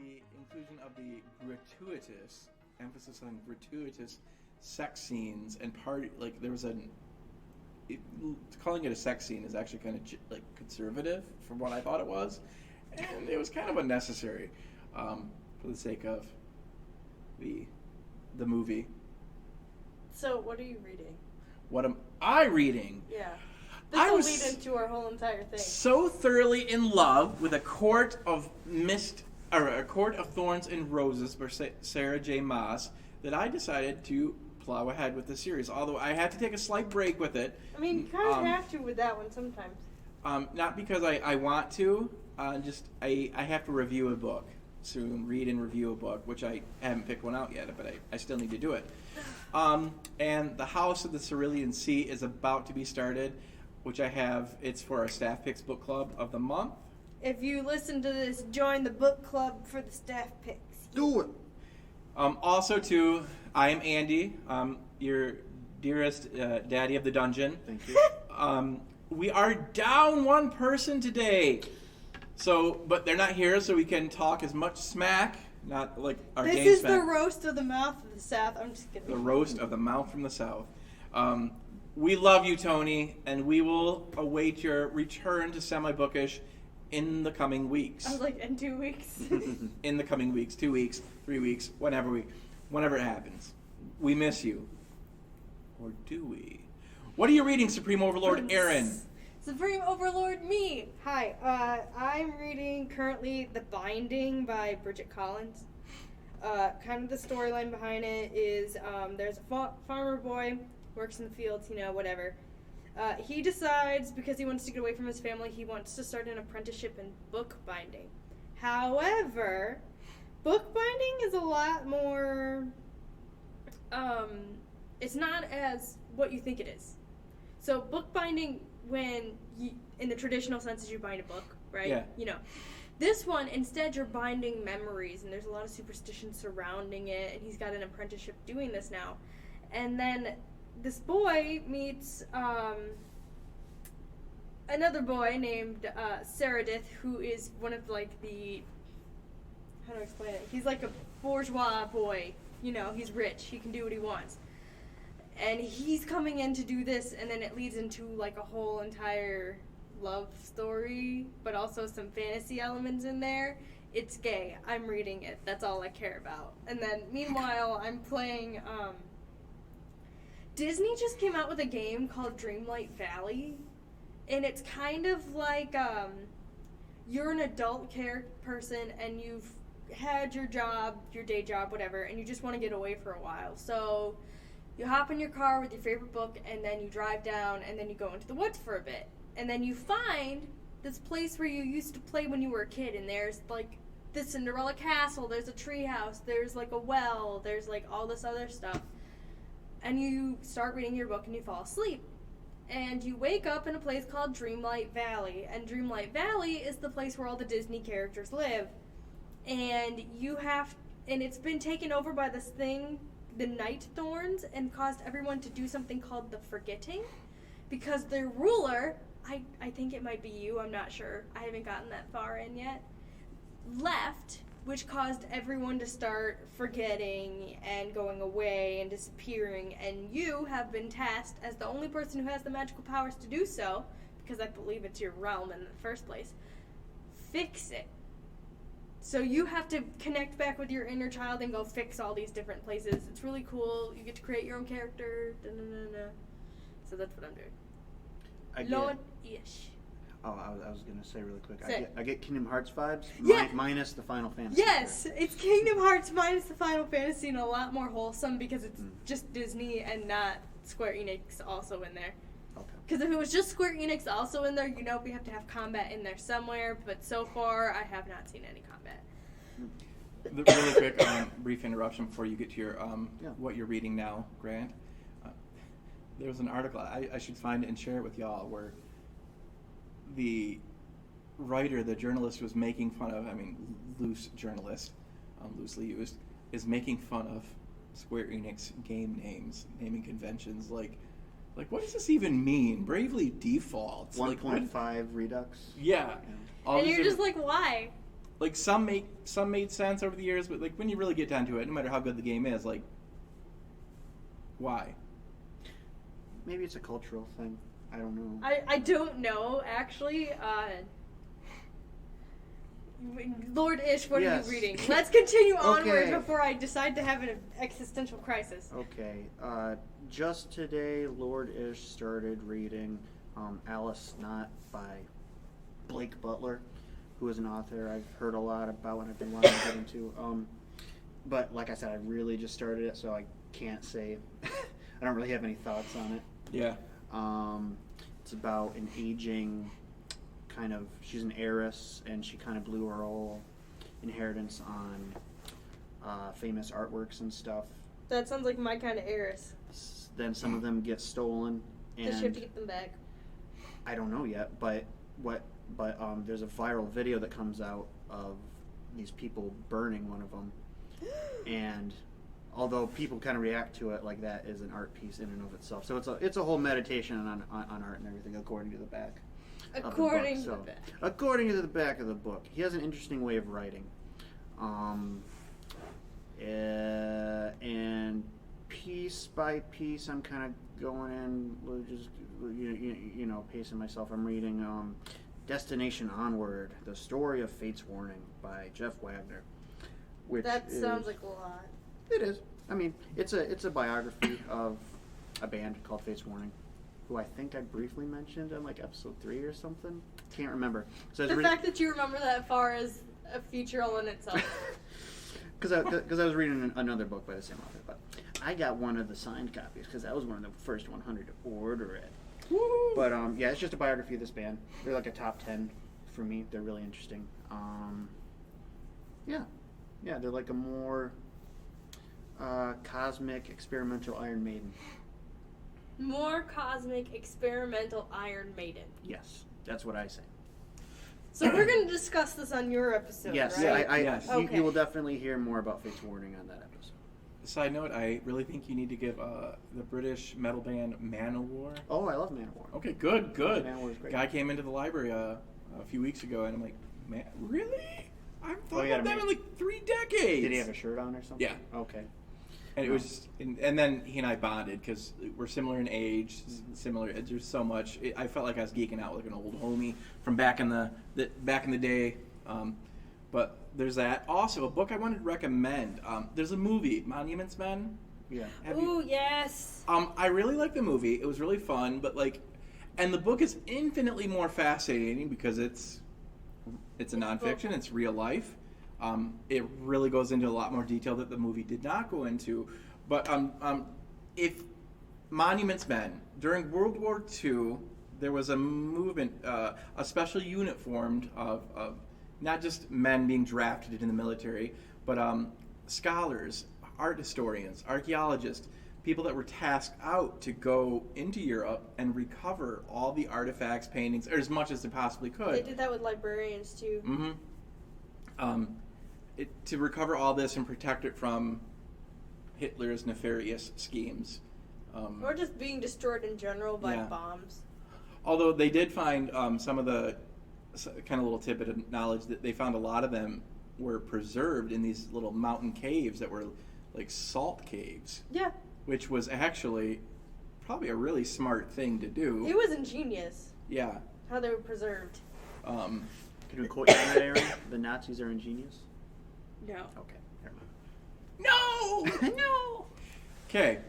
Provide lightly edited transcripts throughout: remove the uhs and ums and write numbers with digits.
the inclusion of the gratuitous, emphasis on gratuitous sex scenes and there was calling it a sex scene is actually kind of conservative from what I thought it was, and it was kind of unnecessary for the sake of the movie. So what are you reading? What am I reading? Yeah. This will lead into our whole entire thing. So thoroughly in love with A Court of Thorns and Roses by Sarah J. Maas that I decided to plow ahead with the series. Although I had to take a slight break with it. I mean, you kind of have to with that one sometimes. Not because I want to, just I have to review a book. Soon, read and review a book, which I haven't picked one out yet, but I still need to do it. And The House of the Cerulean Sea is about to be started, which I have. It's for our Staff Picks Book Club of the month. If you listen to this, join the book club for the Staff Picks. Do it. Also, too, I am Andy, your dearest daddy of the dungeon. Thank you. We are down one person today. So, but they're not here, so we can talk as much smack, not like our game smack. This is the roast of the mouth of the South. I'm just kidding. The roast of the mouth from the South. We love you, Tony, and we will await your return to Semi Bookish in the coming weeks. I was like, in 2 weeks? In the coming weeks, 2 weeks, 3 weeks, whenever it happens. We miss you. Or do we? What are you reading, Supreme Overlord Aaron? Supreme Overlord me. Hi. I'm reading currently The Binding by Bridget Collins. Kind of the storyline behind it is there's a farmer boy, works in the fields, whatever. He decides, because he wants to get away from his family, he wants to start an apprenticeship in bookbinding. However, bookbinding is a lot more, it's not as what you think it is. So bookbinding, in the traditional sense, is you bind a book, right? Yeah. This one, instead, you're binding memories, and there's a lot of superstition surrounding it, and he's got an apprenticeship doing this now. And then this boy meets another boy named Saradith, who is one of, the... How do I explain it? He's like a bourgeois boy. He's rich. He can do what he wants. And he's coming in to do this, and then it leads into, a whole entire love story, but also some fantasy elements in there. It's gay. I'm reading it. That's all I care about. And then, meanwhile, I'm playing, Disney just came out with a game called Dreamlight Valley, and it's kind of like, you're an adult person, and you've had your job, your day job, whatever, and you just want to get away for a while. So you hop in your car with your favorite book, and then you drive down, and then you go into the woods for a bit. And then you find this place where you used to play when you were a kid, and there's, the Cinderella Castle, there's a treehouse, there's, a well, there's, all this other stuff. And you start reading your book, and you fall asleep. And you wake up in a place called Dreamlight Valley. And Dreamlight Valley is the place where all the Disney characters live. And it's been taken over by this thing, the Night Thorns, and caused everyone to do something called the Forgetting, because their ruler, I think it might be you, I'm not sure, I haven't gotten that far in yet, left, which caused everyone to start forgetting and going away and disappearing, and you have been tasked as the only person who has the magical powers to do so, because I believe it's your realm in the first place. Fix it. So you have to connect back with your inner child and go fix all these different places. It's really cool. You get to create your own character. So that's what I'm doing. Lord-ish. Oh, I was going to say really quick. I get Kingdom Hearts vibes, minus the Final Fantasy. Yes, it's Kingdom Hearts minus the Final Fantasy, and a lot more wholesome because it's just Disney and not Square Enix also in there. Okay. Because if it was just Square Enix also in there, we have to have combat in there somewhere, but so far I have not seen any combat. Really quick, brief interruption before you get to your what you're reading now, Grant. There was an article, I should find it and share it with y'all, where the writer, the journalist, was making fun of, loose journalist, loosely used, is making fun of Square Enix game names, naming conventions, like what does this even mean? Bravely Default. 1.5 Redux. Yeah. And you're just like, why? like some made sense over the years, but like when you really get down to it, no matter how good the game is, like why? Maybe it's a cultural thing. I don't know. I don't know, actually. Lord Ish, what are you reading? Let's continue onwards before I decide to have an existential crisis. Okay. Just today, Lord Ish started reading Alice Not by Blake Butler, who is an author I've heard a lot about and I've been wanting to get into. But like I said, I really just started it, so I can't say. I don't really have any thoughts on it. Yeah. It's about an aging kind of, she's an heiress, and she kind of blew her whole inheritance on famous artworks and stuff. That sounds like my kind of heiress. Then some of them get stolen. And does she have to get them back? I don't know yet, but there's a viral video that comes out of these people burning one of them, and although people kind of react to it like that is an art piece in and of itself, so it's a whole meditation on art and everything according to the back. According to the back of the book, he has an interesting way of writing, and piece by piece, I'm kind of going in, just pacing myself. I'm reading Destination Onward: The Story of Fate's Warning by Jeff Wagner. That sounds like a lot. It is. I mean, it's a biography of a band called Fate's Warning, who I think I briefly mentioned on like episode 3 or something. Can't remember. So the fact that you remember that far is a feature all in itself. Because I was reading another book by the same author, but I got one of the signed copies because I was one of the first 100 to order it. Woo! But yeah, it's just a biography of this band. They're like a top 10 for me. They're really interesting. Yeah, they're like a more cosmic experimental Iron Maiden. More cosmic experimental Iron Maiden. Yes, that's what I say. So we're going to discuss this on your episode, yes, right? Yes. You will definitely hear more about Fate's Warning on that episode. Side note, I really think you need to give the British metal band Manowar. Oh, I love Manowar. Okay, good. Manowar is great. Guy came into the library a few weeks ago, and I'm like, man, really? I've thought about them in like 3 decades. Did he have a shirt on or something? Yeah. Okay. And it was, and then he and I bonded because we're similar in age, similar. There's so much. I felt like I was geeking out with like an old homie from back in the day. But there's that. Also, a book I wanted to recommend. There's a movie, Monuments Men. Yeah. Ooh, yes. I really liked the movie. It was really fun, but and the book is infinitely more fascinating because it's a nonfiction. It's real life. It really goes into a lot more detail that the movie did not go into. But if Monuments Men, during World War II, there was a movement, a special unit formed of not just men being drafted into the military, but scholars, art historians, archaeologists, people that were tasked out to go into Europe and recover all the artifacts, paintings, or as much as they possibly could. They did that with librarians, too. Mm-hmm. To recover all this and protect it from Hitler's nefarious schemes. Or just being destroyed in general by bombs. Although they did find some of the kind of little tidbit of knowledge that they found a lot of them were preserved in these little mountain caves that were like salt caves. Yeah. Which was actually probably a really smart thing to do. It was ingenious. Yeah. How they were preserved. Can we quote you in that area? The Nazis are ingenious? No. Okay, never mind. No! No! Okay.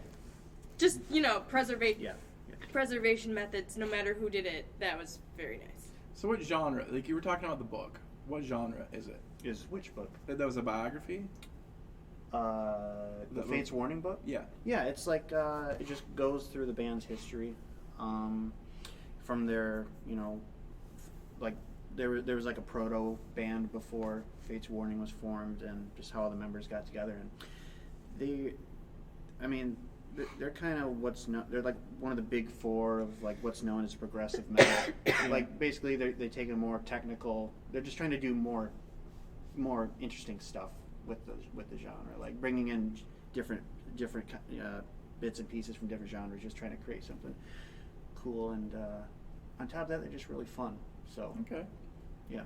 Just, preservation methods, no matter who did it, that was very nice. So what genre, like you were talking about the book, what genre is it? Is which book? That was a biography? The Fate's Warning book? Yeah. Yeah, it's like, it just goes through the band's history, from their, there was like a proto band before Fate's Warning was formed, and just how all the members got together, and they're kind of they're like one of the big four of like what's known as progressive metal. Like basically they take a more technical, they're just trying to do more interesting stuff with the genre, like bringing in different bits and pieces from different genres, just trying to create something cool, and on top of that they're just really fun. So okay. Yeah.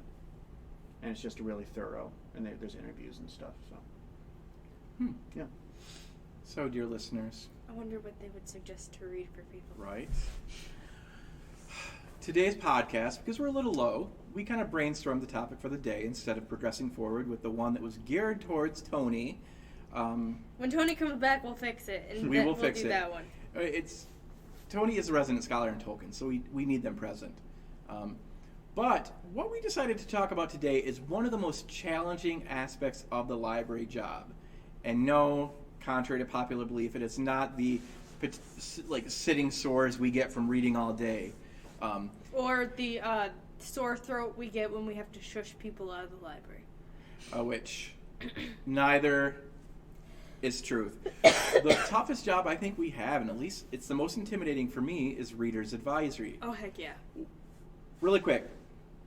and it's just really thorough, and there's interviews and stuff. So, yeah. So, dear listeners, I wonder what they would suggest to read for people. Right. Today's podcast, because we're a little low, we kind of brainstormed the topic for the day instead of progressing forward with the one that was geared towards Tony. When Tony comes back, we'll fix it, and we'll do that one. Tony is a resident scholar in Tolkien, so we need them present. But what we decided to talk about today is one of the most challenging aspects of the library job. And no, contrary to popular belief, it is not the sitting sores we get from reading all day. Or the sore throat we get when we have to shush people out of the library. Which neither is truth. The toughest job I think we have, and at least it's the most intimidating for me, is reader's advisory. Oh, heck yeah. Really quick,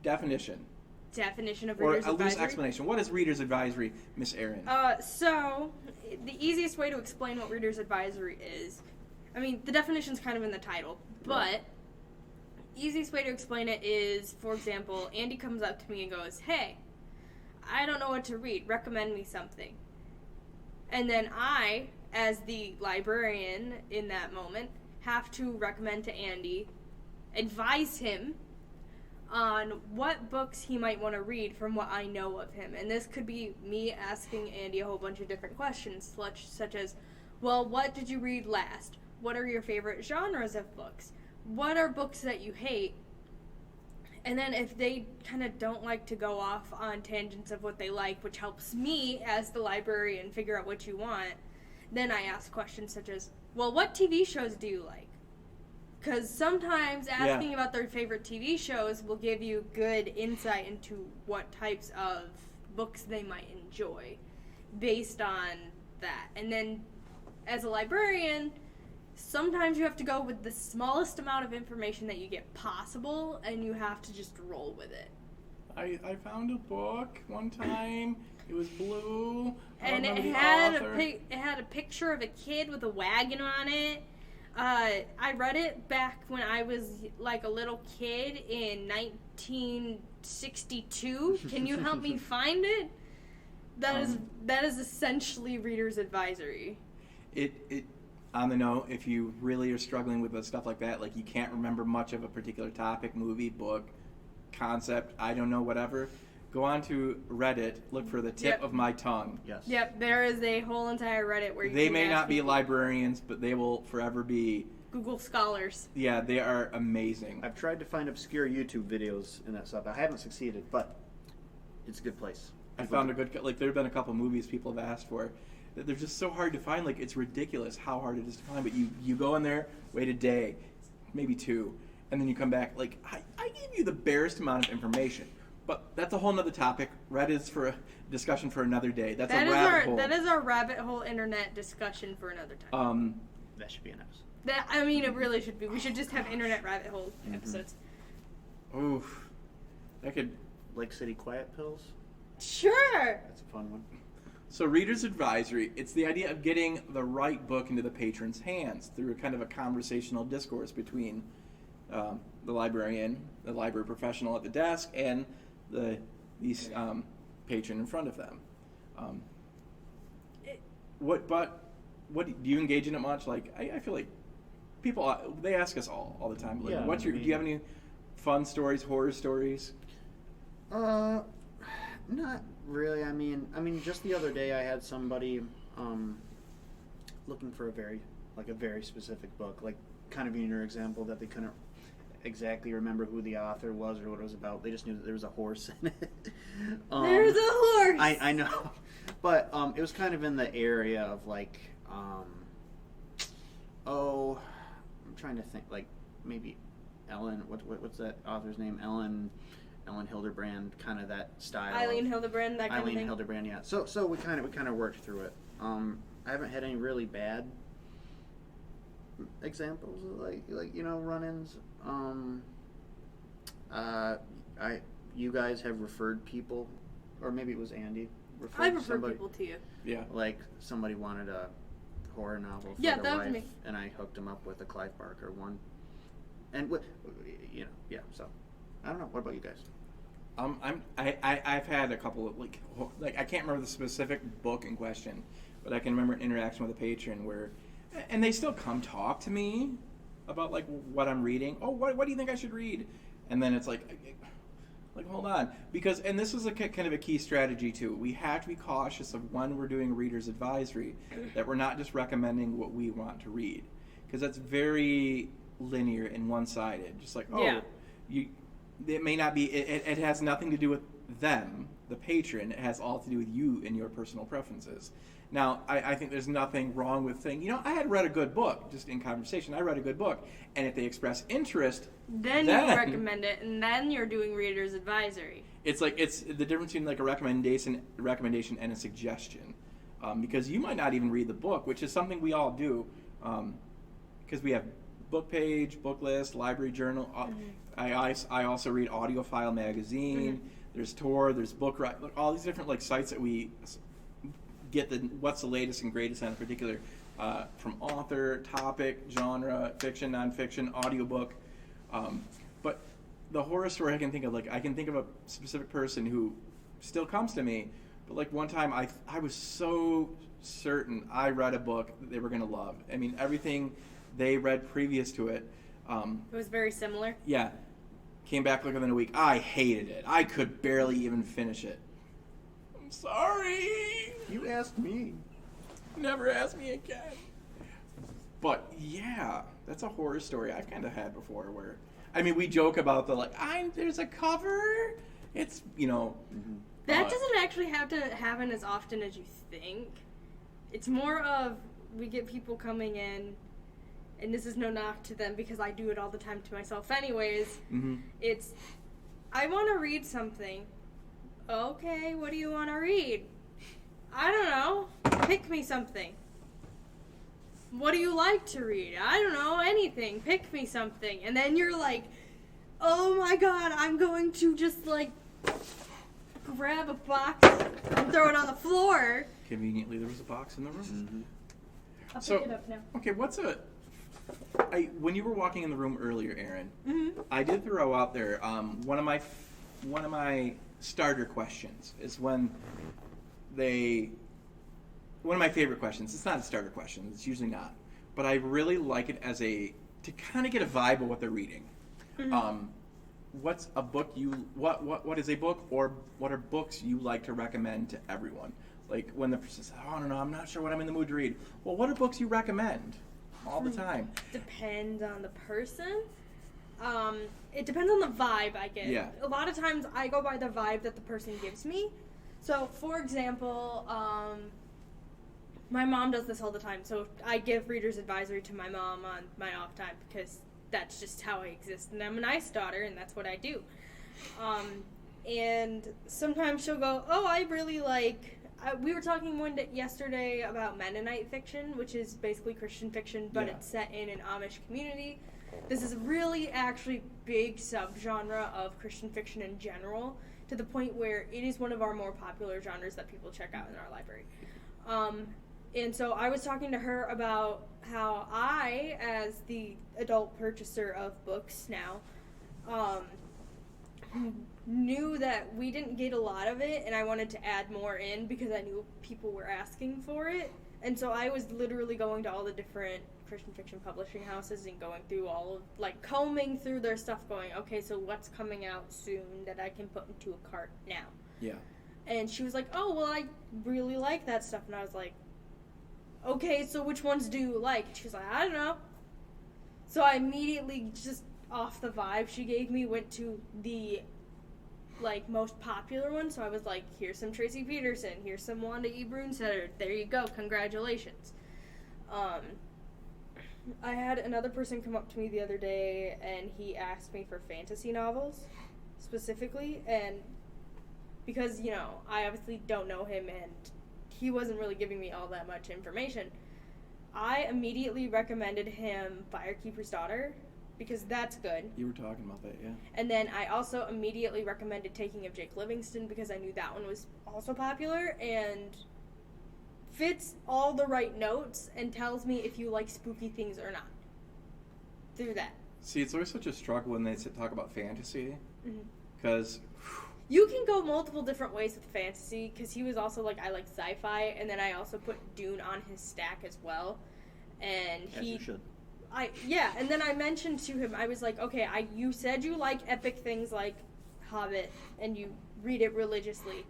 definition. Definition of reader's advisory? Or a loose explanation. What is reader's advisory, Miss Erin? So, the easiest way to explain what reader's advisory is, I mean, the definition's kind of in the title, but easiest way to explain it is, for example, Andy comes up to me and goes, "Hey, I don't know what to read. Recommend me something." And then I, as the librarian in that moment, have to recommend to Andy, advise him on what books he might want to read from what I know of him. And this could be me asking Andy a whole bunch of different questions, such as, well, what did you read last? What are your favorite genres of books? What are books that you hate? And then if they kind of don't like to go off on tangents of what they like, which helps me as the librarian figure out what you want, then I ask questions such as, well, what TV shows do you like? Because sometimes asking about their favorite TV shows will give you good insight into what types of books they might enjoy based on that. And then as a librarian, sometimes you have to go with the smallest amount of information that you get possible, and you have to just roll with it. I found a book one time. It was blue. And it had a picture of a kid with a wagon on it. I read it back when I was like a little kid in 1962. Can you help me find it? That is essentially reader's advisory. It on the note, if you really are struggling with stuff like that, like you can't remember much of a particular topic, movie, book, concept, I don't know, whatever, go on to Reddit, look for the tip of my tongue. Yes. Yep, there is a whole entire Reddit where you They can may ask not be people. librarians, but they will forever be Google scholars. Yeah, they are amazing. I've tried to find obscure YouTube videos and that stuff. I haven't succeeded, but it's a good place. I found a good, like, there have been a couple movies people have asked for. They're just so hard to find. Like, it's ridiculous how hard it is to find. But you go in there, wait a day, maybe two, and then you come back. Like, I gave you the barest amount of information. But that's a whole nother topic. Reddit's for a discussion for another day. That's a rabbit hole. That is our rabbit hole internet discussion for another time. That should be an episode. It really should be. We should just have internet rabbit hole episodes. Oof. That could... Lake City Quiet Pills? Sure! That's a fun one. So Reader's Advisory, it's the idea of getting the right book into the patron's hands through a kind of a conversational discourse between the librarian, the library professional at the desk, and the patron in front of them. Do you engage in it much? Like, I feel like people, they ask us all the time. Like, do you have any fun stories, horror stories? Not really. I mean, just the other day I had somebody looking for a very specific book, like kind of in your example that they couldn't exactly remember who the author was or what it was about. They just knew that there was a horse in it. There's a horse. I know, but it was kind of in the area of like, I'm trying to think, like maybe Ellen. What's that author's name? Ellen Hilderbrand, kind of that style. Eileen Hilderbrand, that kind of thing. Eileen Hilderbrand, yeah. So we kind of worked through it. I haven't had any really bad examples of like run-ins. You guys have referred people, or maybe it was Andy. I referred people to you. Yeah. Like somebody wanted a horror novel for their that wife, was me. and I hooked them up with a Clive Barker one. And so I don't know. What about you guys? I've had a couple of like I can't remember the specific book in question, but I can remember an interaction with a patron where, and they still come talk to me about like what I'm reading. Oh, what do you think I should read? And then it's like hold on, because and this is a kind of a key strategy too. We have to be cautious of when we're doing reader's advisory that we're not just recommending what we want to read, because that's very linear and one-sided. Just like it may not be. It has nothing to do with them, the patron. It has all to do with you and your personal preferences. Now, I think there's nothing wrong with saying, I had read a good book, just in conversation. I read a good book, and if they express interest, then you recommend it, and then you're doing reader's advisory. It's like it's the difference between like a recommendation and a suggestion, because you might not even read the book, which is something we all do, because we have book page, book list, library journal. I also read AudioFile magazine. Mm-hmm. There's Tor. There's BookRight. All these different like sites that we get what's the latest and greatest on a particular from author, topic, genre, fiction, nonfiction, audiobook. But the horror story I can think of, like I can think of a specific person who still comes to me. But like one time I was so certain I read a book that they were going to love. I mean, everything they read previous to it. It was very similar? Yeah. Came back within a week. I hated it. I could barely even finish it. I'm sorry. You asked me. Never ask me again. But yeah, that's a horror story I've kind of had before where, I mean, we joke about the there's a cover. It's, Mm-hmm. That doesn't actually have to happen as often as you think. It's more of we get people coming in, and this is no knock to them because I do it all the time to myself anyways. Mm-hmm. It's, I want to read something. Okay, what do you want to read? I don't know. Pick me something. What do you like to read? I don't know, anything. Pick me something. And then you're like, oh my god, I'm going to just grab a box and throw it on the floor. Conveniently, there was a box in the room. Mm-hmm. I'll pick it up now. Okay, when you were walking in the room earlier, Erin, mm-hmm. I did throw out there one of my starter questions is one of my favorite questions. It's not a starter question. It's usually not, but I really like it to kind of get a vibe of what they're reading. Mm-hmm. What's a book what is a book, or what are books you like to recommend to everyone? Like when the person says, I don't know, I'm not sure what I'm in the mood to read. Well, what are books you recommend all the time? Depends on the person. It depends on the vibe I get. Yeah. A lot of times I go by the vibe that the person gives me. So, for example, my mom does this all the time. So I give reader's advisory to my mom on my off time because that's just how I exist. And I'm a nice daughter, and that's what I do. And sometimes she'll go, oh, I really like... we were talking yesterday about Mennonite fiction, which is basically Christian fiction, but it's set in an Amish community. This is a really actually big subgenre of Christian fiction in general, to the point where it is one of our more popular genres that people check out in our library. And so I was talking to her about how I, as the adult purchaser of books now, knew that we didn't get a lot of it, and I wanted to add more in because I knew people were asking for it. And so I was literally going to all the different Christian fiction publishing houses and going through combing through their stuff, going, okay, so what's coming out soon that I can put into a cart now? Yeah. And she was like, oh, well, I really like that stuff. And I was like, okay, so which ones do you like? And she was like, I don't know. So I immediately, just off the vibe she gave me, went to the most popular one. So I was like, here's some Tracy Peterson, here's some Wanda E. Brunsetter, there you go, congratulations. I had another person come up to me the other day, and he asked me for fantasy novels specifically, and because I obviously don't know him and he wasn't really giving me all that much information, I immediately recommended him Firekeeper's Daughter, because that's good. You were talking about that, yeah. And then I also immediately recommended Taking of Jake Livingston, because I knew that one was also popular and fits all the right notes and tells me if you like spooky things or not through that. See, it's always such a struggle when they talk about fantasy, because You can go multiple different ways with fantasy, because he was also like, I like sci-fi, and then I also put Dune on his stack as well. And As you should. And then I mentioned to him, I was like, okay, you said you like epic things like Hobbit, and you read it religiously.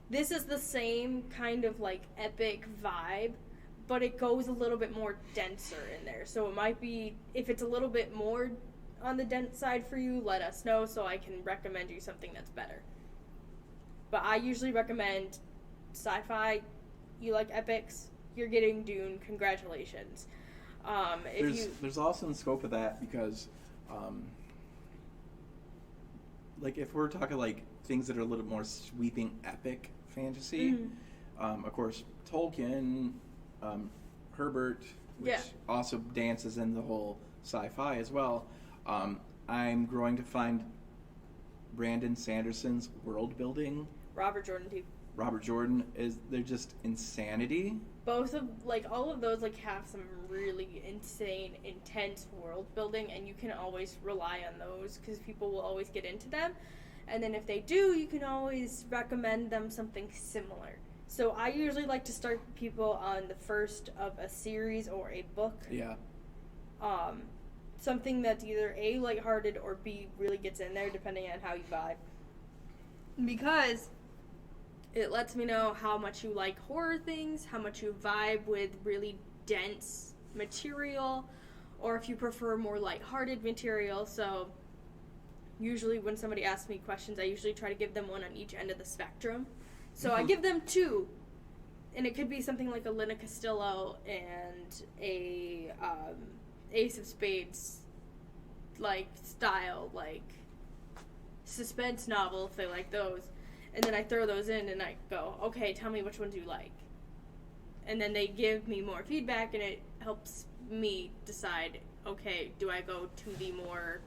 This is the same kind of like epic vibe, but it goes a little bit more denser in there. So it might be, if it's a little bit more on the dense side for you, let us know so I can recommend you something that's better. But I usually recommend sci-fi. You like epics, you're getting Dune. Congratulations. There's also in scope of that because, like if we're talking like things that are a little more sweeping epic fantasy, of course Tolkien, Herbert, which also dances in the whole sci-fi as well. I'm growing to find Brandon Sanderson's world building. Robert Jordan too. Robert Jordan they're just insanity. Both of all of those have some really insane, intense world building, and you can always rely on those because people will always get into them. And then if they do, you can always recommend them something similar. So I usually like to start people on the first of a series or a book. Yeah. Something that's either A, lighthearted, or B, really gets in there, depending on how you vibe. Because it lets me know how much you like horror things, how much you vibe with really dense material, or if you prefer more lighthearted material. So usually when somebody asks me questions, I usually try to give them one on each end of the spectrum. So I give them two. And it could be something like a Lena Castillo and a Ace of Spades style, suspense novel, if they like those. And then I throw those in and I go, okay, tell me which ones you like. And then they give me more feedback, and it helps me decide, okay, do I go to the more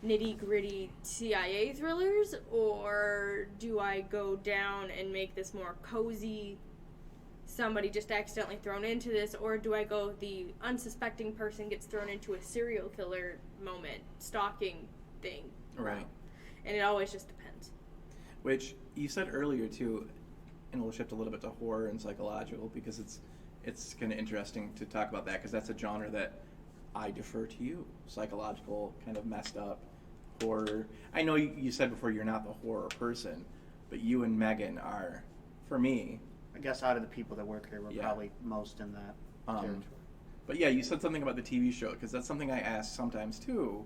nitty-gritty CIA thrillers, or do I go down and make this more cozy, somebody just accidentally thrown into this, or do I go the unsuspecting person gets thrown into a serial killer moment, stalking thing. Right. And it always just depends. Which you said earlier too, and we'll shift a little bit to horror and psychological because it's kind of interesting to talk about that because that's a genre that I defer to you. Psychological, kind of messed up horror. I know you said before you're not the horror person, but you and Megan are, for me. I guess out of the people that work here, we're probably most in that territory. But yeah, you said something about the TV show because that's something I ask sometimes too.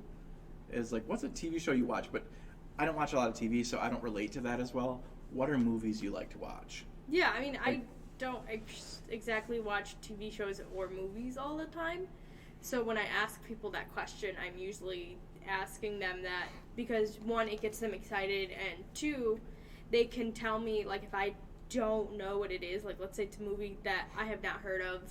Is what's a TV show you watch? But I don't watch a lot of TV, so I don't relate to that as well. What are movies you like to watch? Yeah, I mean, I don't exactly watch TV shows or movies all the time. So when I ask people that question, I'm usually asking them that because, one, it gets them excited, and two, they can tell me, if I don't know what it is, let's say it's a movie that I have not heard of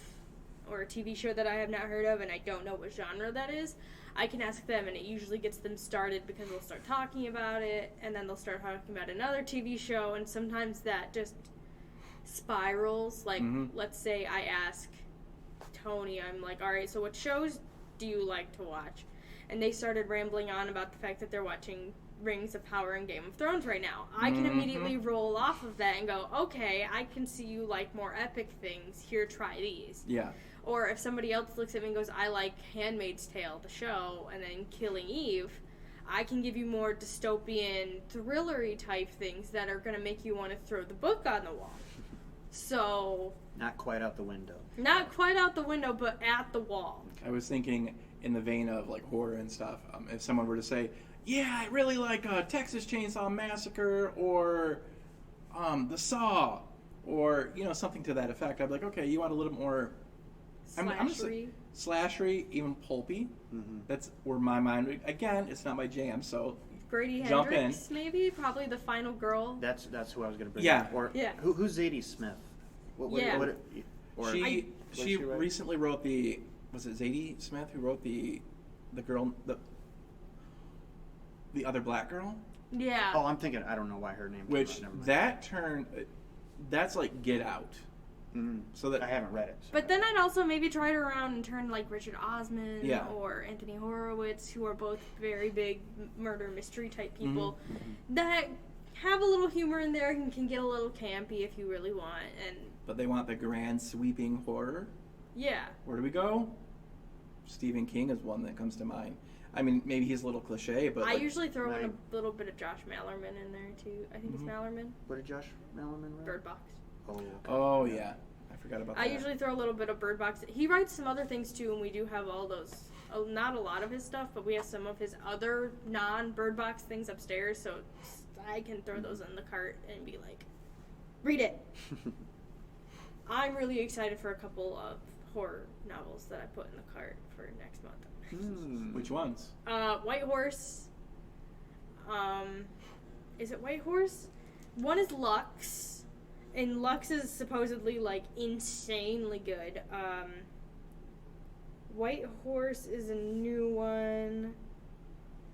or a TV show that I have not heard of and I don't know what genre that is, I can ask them, and it usually gets them started because they'll start talking about it, and then they'll start talking about another TV show, and sometimes that just spirals. Let's say I ask Tony, I'm like, all right, so what shows do you like to watch? And they started rambling on about the fact that they're watching Rings of Power and Game of Thrones right now. I can immediately roll off of that and go, okay, I can see you like more epic things. Here, try these. Yeah. Or if somebody else looks at me and goes, I like Handmaid's Tale, the show, and then Killing Eve, I can give you more dystopian, thrillery type things that are going to make you want to throw the book on the wall. So... Not quite out the window. Not quite out the window, but at the wall. I was thinking in the vein of horror and stuff, if someone were to say, yeah, I really like Texas Chainsaw Massacre or The Saw or, something to that effect, I'd be like, okay, you want a little more... Slashery, even pulpy. Mm-hmm. That's where my mind... Again, it's not my jam, so Grady jump Hendrix, in. maybe? Probably The Final Girl. That's who I was going to bring up. Or, who's Zadie Smith? She recently wrote the... Was it Zadie Smith who wrote the girl... The other black girl? Yeah. Oh, I'm thinking... I don't know why her name... Which, that turn... That's like Get Out. Mm-hmm. So that I haven't read it. So. But then I'd also maybe try it around and turn Richard Osman or Anthony Horowitz, who are both very big murder mystery type people. Mm-hmm. That have a little humor in there and can get a little campy if you really want. But they want the grand sweeping horror? Yeah. Where do we go? Stephen King is one that comes to mind. I mean, maybe he's a little cliche, but... I usually throw in a little bit of Josh Mallerman in there, too. I think it's Mallerman. What did Josh Mallerman write? Bird Box. Oh, okay. Oh, yeah. I forgot about that. I usually throw a little bit of Bird Box. He writes some other things, too, and we do have all those... not a lot of his stuff, but we have some of his other non-Bird Box things upstairs, so I can throw those in the cart and be like, read it. I'm really excited for a couple of horror novels that I put in the cart for next month. Which ones? White Horse. Is it White Horse? One is Lux, and Lux is supposedly like insanely good. White Horse is a new one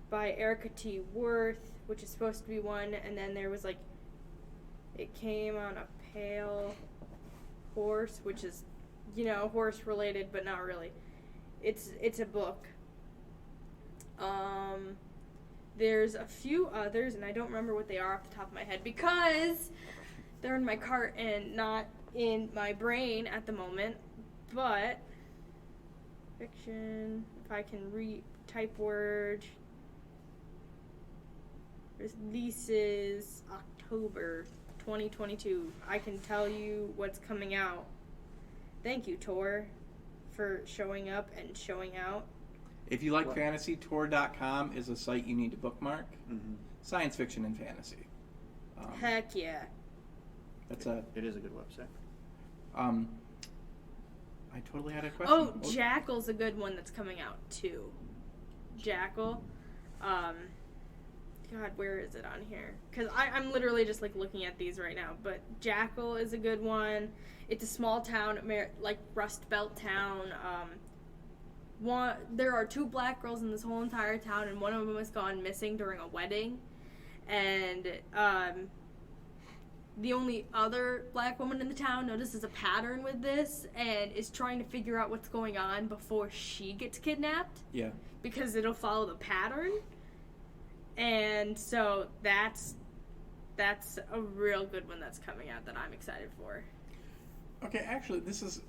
by Erica T. Worth, which is supposed to be one, and then there was like, it came on a pale horse, which is, horse related, but not really. It's a book. There's a few others, and I don't remember what they are off the top of my head because they're in my cart and not in my brain at the moment. But fiction, if I can type word, releases October 2022. I can tell you what's coming out. Thank you, Tor, for showing up and showing out. If you like fantasy, Tor.com is a site you need to bookmark. Mm-hmm. Science fiction and fantasy. Heck yeah. It is a good website. I totally had a question. Oh, Jackal's a good one that's coming out too. Jackal. God, where is it on here? Because I'm literally just like looking at these right now. But Jackal is a good one. It's a small town, like Rust Belt town. There are 2 black girls in this whole entire town, and one of them has gone missing during a wedding. And the only other black woman in the town notices a pattern with this and is trying to figure out what's going on before she gets kidnapped. Yeah. Because it'll follow the pattern. And so that's a real good one that's coming out that I'm excited for. Okay, actually, this is...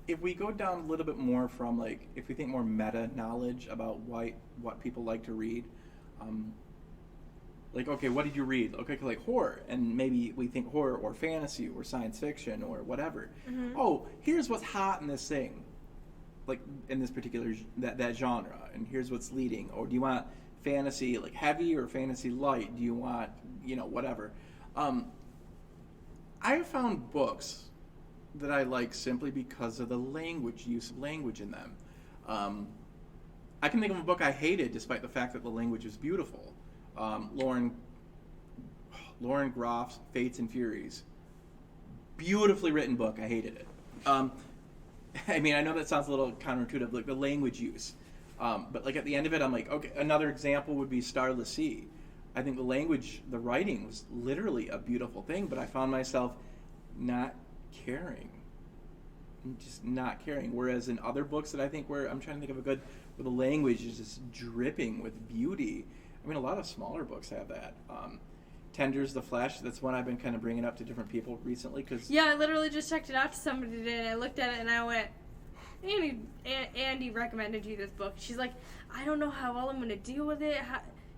If we go down a little bit more from, like, if we think more meta knowledge about what people like to read, like, okay, what did you read? Okay, like horror, and maybe we think horror or fantasy or science fiction or whatever. Mm-hmm. Oh, here's what's hot in this thing, like in this particular that genre, and here's what's leading. Or do you want fantasy like heavy or fantasy light? Do you want whatever? I have found books that I like simply because of the use of language in them. I can think of a book I hated despite the fact that the language is beautiful. Lauren Groff's Fates and Furies. Beautifully written book. I hated it. I mean, I know that sounds a little counterintuitive, like the language use. But like at the end of it, I'm like, okay, another example would be Starless Sea. I think the writing was literally a beautiful thing, but I found myself not caring. Just not caring. Whereas in other books that I think I'm trying to think of where the language is just dripping with beauty. I mean, a lot of smaller books have that. Tender's the Flesh, that's one I've been kind of bringing up to different people recently. Yeah, I literally just checked it out to somebody today, and I looked at it and I went, Andy recommended you this book. She's like, I don't know how well I'm going to deal with it.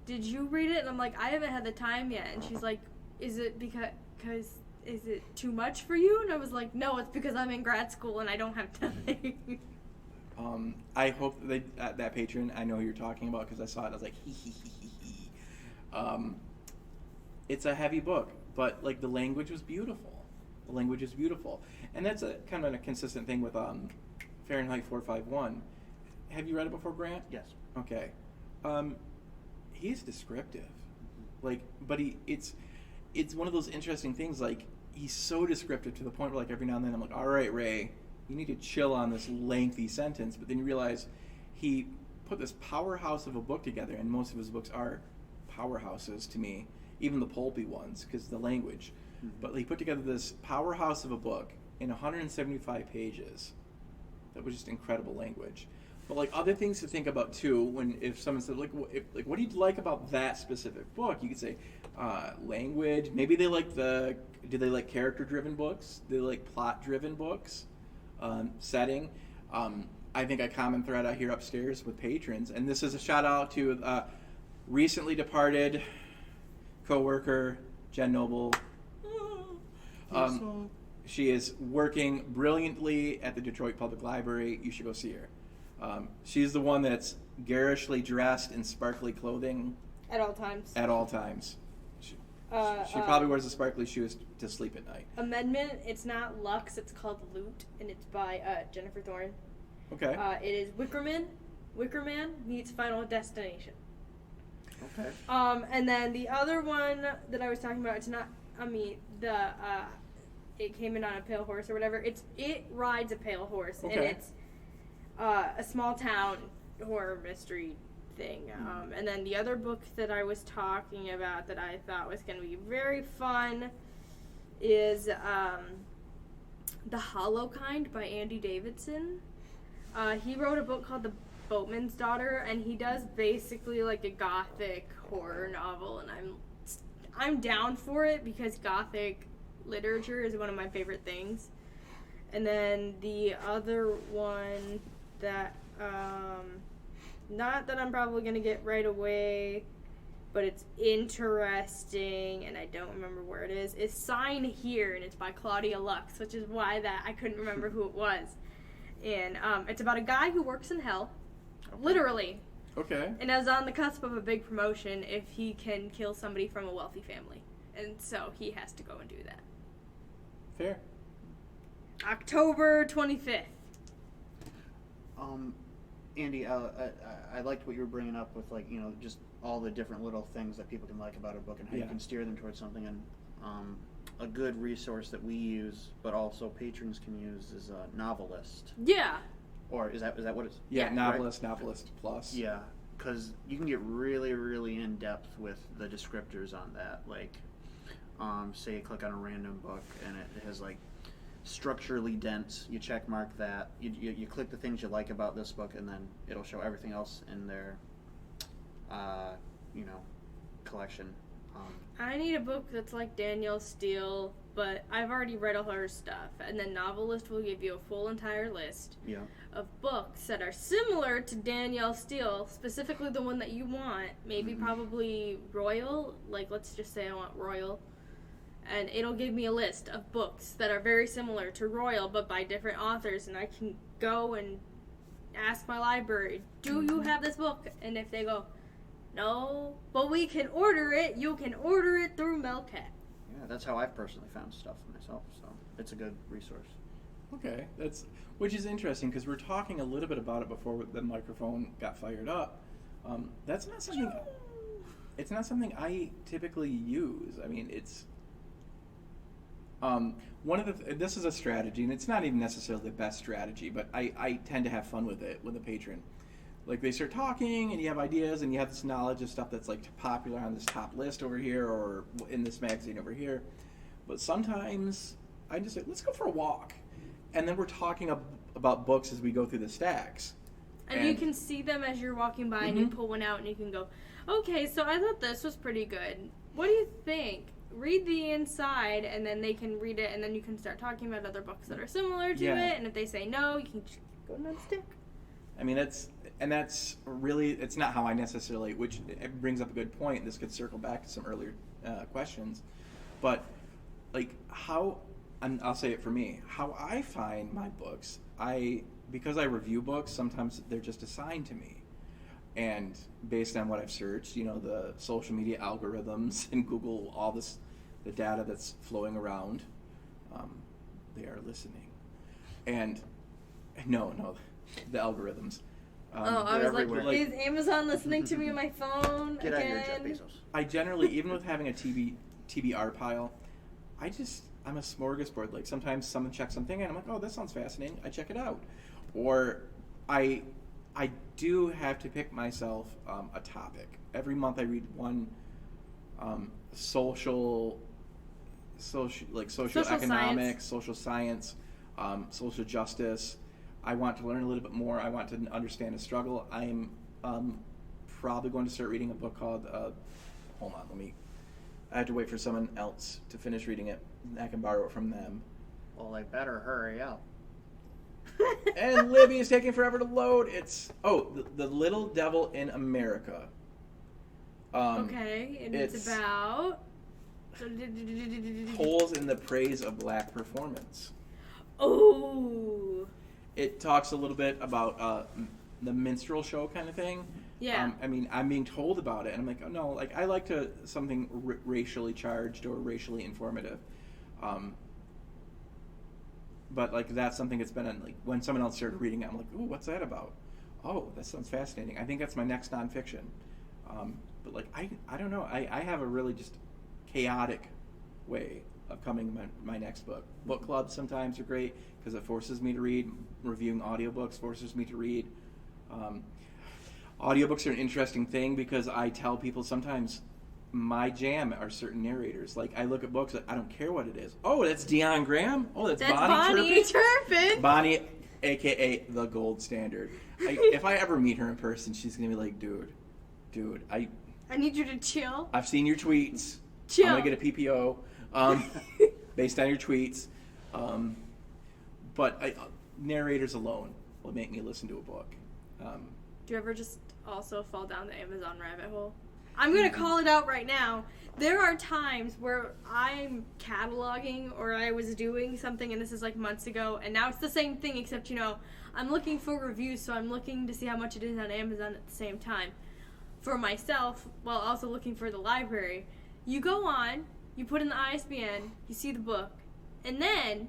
Did you read it? And I'm like, I haven't had the time yet. And she's like, is it because is it too much for you? And I was like, no, it's because I'm in grad school and I don't have time. I hope that patron, I know who you're talking about because I saw it and I was like, hee hee hee hee hee. It's a heavy book, but like the language was beautiful. The language is beautiful. And that's a kind of a consistent thing with Fahrenheit 451. Have you read it before, Grant? Yes. Okay. He's descriptive. Like, but it's one of those interesting things, like, he's so descriptive to the point where, like, every now and then I'm like, all right, Ray, you need to chill on this lengthy sentence. But then you realize he put this powerhouse of a book together, and most of his books are powerhouses to me, even the pulpy ones, because the language. Mm-hmm. But he put together this powerhouse of a book in 175 pages. That was just incredible language. But like other things to think about too, if someone said like, what do you like about that specific book? You could say language. Maybe they like do they like character-driven books? Do they like plot-driven books? Setting. I think a common thread I hear upstairs with patrons, and this is a shout out to recently departed coworker Jen Noble. She is working brilliantly at the Detroit Public Library. You should go see her. She's the one that's garishly dressed in sparkly clothing. At all times. At all times. She probably wears the sparkly shoes to sleep at night. Amendment, it's not Lux, it's called Loot, and it's by Jennifer Thorne. Okay. It is Wicker Man meets Final Destination. Okay. And then the other one that I was talking about, it's not, it came in on a pale horse or whatever. It rides a pale horse, okay. and it's a small town horror mystery thing. And then the other book that I was talking about that I thought was going to be very fun is The Hollow Kind by Andy Davidson. He wrote a book called The Boatman's Daughter, and he does basically like a gothic horror novel, and I'm down for it because gothic literature is one of my favorite things. And then the other one that not that I'm probably going to get right away, but it's interesting, and I don't remember where it is Sign Here, and it's by Claudia Lux, which is why that I couldn't remember who it was. And it's about a guy who works in hell, literally. Okay. And is on the cusp of a big promotion if he can kill somebody from a wealthy family. And so he has to go and do that. Fair. October 25th. Andy, I liked what you were bringing up with, like, you know, just all the different little things that people can like about a book and how you can steer them towards something. And a good resource that we use, but also patrons can use, is a Novelist. Yeah. Or is that what it's? Yeah, Novelist, right? Novelist Plus. Yeah, because you can get really, really in depth with the descriptors on that. Like, say you click on a random book and it has like structurally dense. You check mark that. You click the things you like about this book, and then it'll show everything else in their, collection. I need a book that's like Danielle Steele, but I've already read all her stuff. And then Novelist will give you a full entire list of books that are similar to Danielle Steele, specifically the one that you want. Maybe probably Royal. Like, let's just say I want Royal. And it'll give me a list of books that are very similar to Royal, but by different authors. And I can go and ask my library, do you have this book? And if they go, no, but we can order it. You can order it through Melcat. Yeah, that's how I've personally found stuff myself, so it's a good resource. Okay, which is interesting because we're talking a little bit about it before the microphone got fired up. That's not something. It's not something I typically use. I mean, it's one of the. This is a strategy, and it's not even necessarily the best strategy, but I tend to have fun with it with a patron. Like, they start talking, and you have ideas, and you have this knowledge of stuff that's, like, popular on this top list over here or in this magazine over here. But sometimes I just say, let's go for a walk. And then we're talking about books as we go through the stacks. And you can see them as you're walking by, and you pull one out, and you can go, okay, so I thought this was pretty good. What do you think? Read the inside, and then they can read it, and then you can start talking about other books that are similar to it. And if they say no, you can go another stick. I mean, that's really, it's not how I necessarily, which it brings up a good point. This could circle back to some earlier questions. But, like, and I'll say it for me, how I find my books, because I review books, sometimes they're just assigned to me. And based on what I've searched, the social media algorithms and Google, all the data that's flowing around, they are listening. And, no, the algorithms. I was everywhere. Like, is Amazon listening to me on my phone Get again? out of here, Jeff Bezos. I generally, even with having a TBR pile, I'm a smorgasbord. Like, sometimes someone checks something and I'm like, oh, that sounds fascinating. I check it out. Or I do have to pick myself a topic. Every month I read one social economics, social science, social justice. I want to learn a little bit more. I want to understand a struggle. I'm probably going to start reading a book called, hold on, I have to wait for someone else to finish reading it. I can borrow it from them. Well, they better hurry up. And Libby is taking forever to load. It's, The Little Devil in America. Okay, and it's about... Holes in the praise of black performance. Oh. It talks a little bit about the minstrel show kind of thing. Yeah. I mean, I'm being told about it, and I'm like, oh no, like I like something racially charged or racially informative. But like that's something that's been on, like when someone else started reading it, I'm like, ooh, what's that about? Oh, that sounds fascinating. I think that's my next nonfiction. But like I don't know. I have a really just chaotic way of coming to my next book. Book clubs sometimes are great because it forces me to read. Reviewing audiobooks forces me to read. Audiobooks are an interesting thing because I tell people sometimes my jam are certain narrators. Like I look at books, I don't care what it is. Oh, that's Dion Graham. Oh, that's Bonnie Turpin. Bonnie, a.k.a. the gold standard. If I ever meet her in person, she's going to be like, dude, I need you to chill. I've seen your tweets. Chill. I'm going to get a PPO based on your tweets. But narrators alone will make me listen to a book. Do you ever just also fall down the Amazon rabbit hole? I'm going to call it out right now. There are times where I'm cataloging or I was doing something, and this is like months ago, and now it's the same thing except, I'm looking for reviews, so I'm looking to see how much it is on Amazon at the same time. For myself, while also looking for the library, you go on, you put in the ISBN, you see the book, and then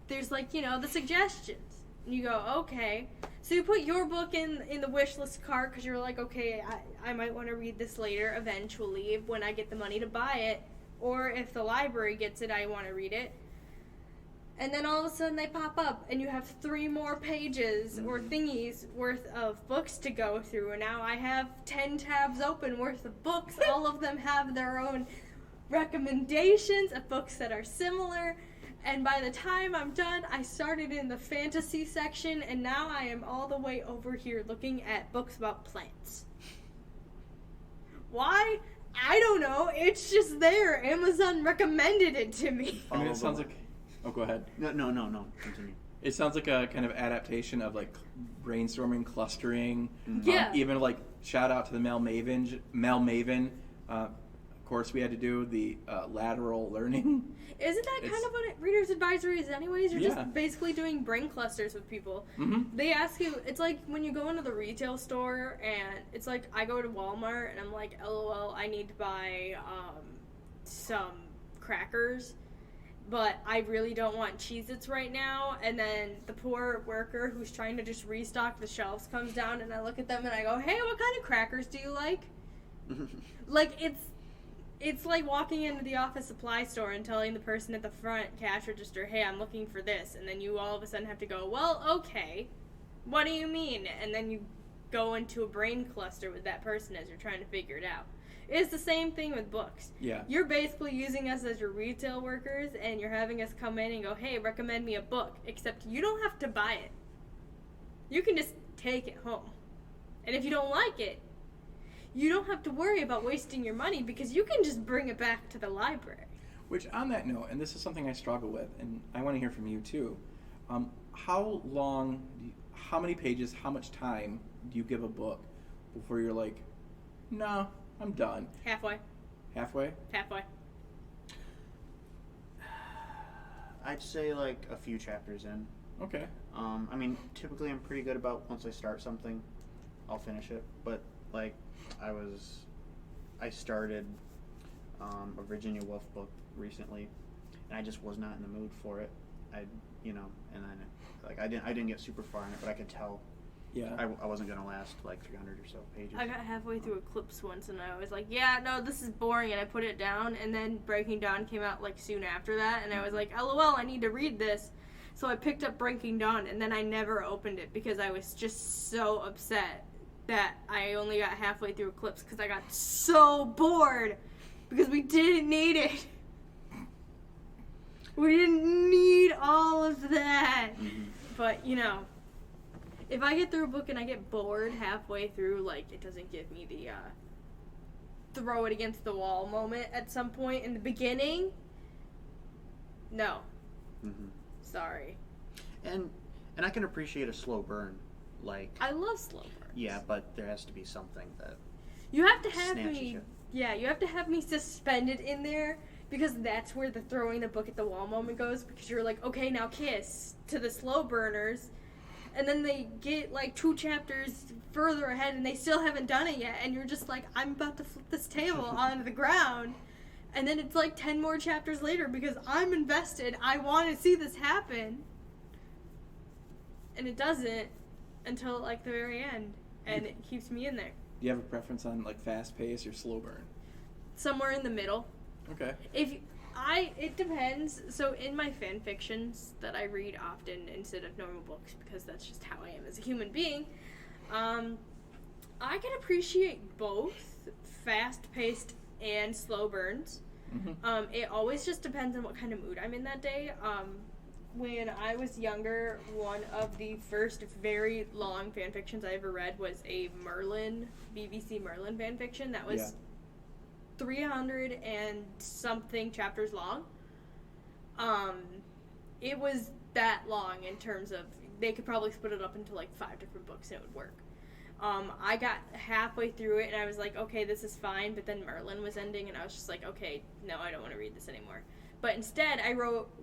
there's the suggestions. And you go, okay. So you put your book in the wish list cart because you're like, okay, I might want to read this later eventually when I get the money to buy it. Or if the library gets it, I want to read it. And then all of a sudden they pop up and you have 3 more pages or thingies worth of books to go through. And now I have 10 tabs open worth of books. All of them have their own recommendations of books that are similar. And by the time I'm done, I started in the fantasy section, and now I am all the way over here looking at books about plants. Why? I don't know. It's just there. Amazon recommended it to me. I mean, it sounds like... Oh, go ahead. No. Continue. It sounds like a kind of adaptation of like brainstorming, clustering. Yeah. Even like shout out to the Mel Maven. Of course, we had to do the lateral learning. Isn't that kind of what Reader's Advisory is anyways? You're just basically doing brain clusters with people. Mm-hmm. They ask you, it's like when you go into the retail store and it's like I go to Walmart and I'm like, LOL, I need to buy some crackers, but I really don't want Cheez-Its right now. And then the poor worker who's trying to just restock the shelves comes down and I look at them and I go, hey, what kind of crackers do you like? Like, it's like walking into the office supply store and telling the person at the front cash register, hey, I'm looking for this. And then you all of a sudden have to go, well, okay, what do you mean? And then you go into a brain cluster with that person as you're trying to figure it out. It's the same thing with books. Yeah. You're basically using us as your retail workers, and you're having us come in and go, hey, recommend me a book. Except you don't have to buy it. You can just take it home. And if you don't like it, you don't have to worry about wasting your money because you can just bring it back to the library. Which, on that note, and this is something I struggle with, and I want to hear from you too, how many pages, how much time do you give a book before you're like, no, I'm done? Halfway. Halfway? Halfway. I'd say like a few chapters in. Okay. I mean, typically I'm pretty good about once I start something, I'll finish it. But like, I started a Virginia Woolf book recently, and I just was not in the mood for it. And then like I didn't get super far in it, but I could tell. Yeah. I wasn't gonna last like 300 or so pages. I got halfway through Eclipse once, and I was like, yeah, no, this is boring, and I put it down. And then Breaking Dawn came out like soon after that, and I was like, LOL, I need to read this. So I picked up Breaking Dawn, and then I never opened it because I was just so upset that I only got halfway through Eclipse because I got so bored because we didn't need it. We didn't need all of that. Mm-hmm. But, If I get through a book and I get bored halfway through, like, it doesn't give me the throw it against the wall moment at some point in the beginning, no. Mm-hmm. Sorry. And I can appreciate a slow burn. Like, I love slow burns. Yeah, but there has to be something that you have to have snatches me. you. Yeah, you have to have me suspended in there, because that's where the throwing the book at the wall moment goes, because you're like, okay, now kiss to the slow burners, and then they get like 2 chapters further ahead and they still haven't done it yet, and you're just like, I'm about to flip this table onto the ground, and then it's like 10 more chapters later because I'm invested, I want to see this happen, and it doesn't until like the very end, and it keeps me in there. Do you have a preference on like fast pace or slow burn? Somewhere in the middle. Okay. It depends. So in my fan fictions that I read often instead of normal books, because that's just how I am as a human being, I can appreciate both fast-paced and slow burns. Mm-hmm. It always just depends on what kind of mood I'm in that day. When I was younger, one of the first very long fan fictions I ever read was a BBC Merlin fan fiction that was 300 and something chapters long. It was that long in terms of, they could probably split it up into like 5 different books and it would work. I got halfway through it and I was like, okay, this is fine, but then Merlin was ending and I was just like, okay, no, I don't want to read this anymore. But instead, I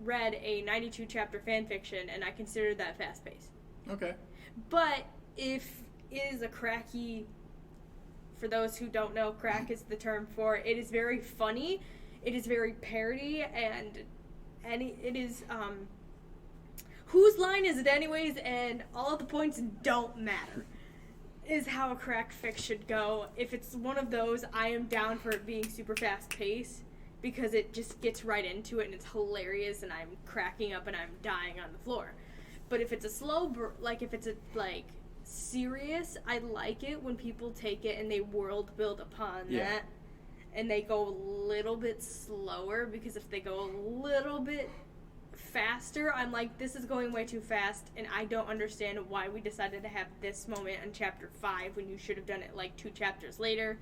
read a 92 chapter fan fiction and I considered that fast paced. Okay. But if it is a cracky, for those who don't know, crack is the term for it is very funny, it is very parody, and it is whose line is it anyways, and all of the points don't matter, is how a crack fic should go. If it's one of those, I am down for it being super fast paced, because it just gets right into it and it's hilarious and I'm cracking up and I'm dying on the floor. But if it's a slow if it's a serious, I like it when people take it and they world build upon that, and they go a little bit slower, because if they go a little bit faster, I'm like, this is going way too fast and I don't understand why we decided to have this moment in chapter 5 when you should have done it like 2 chapters later.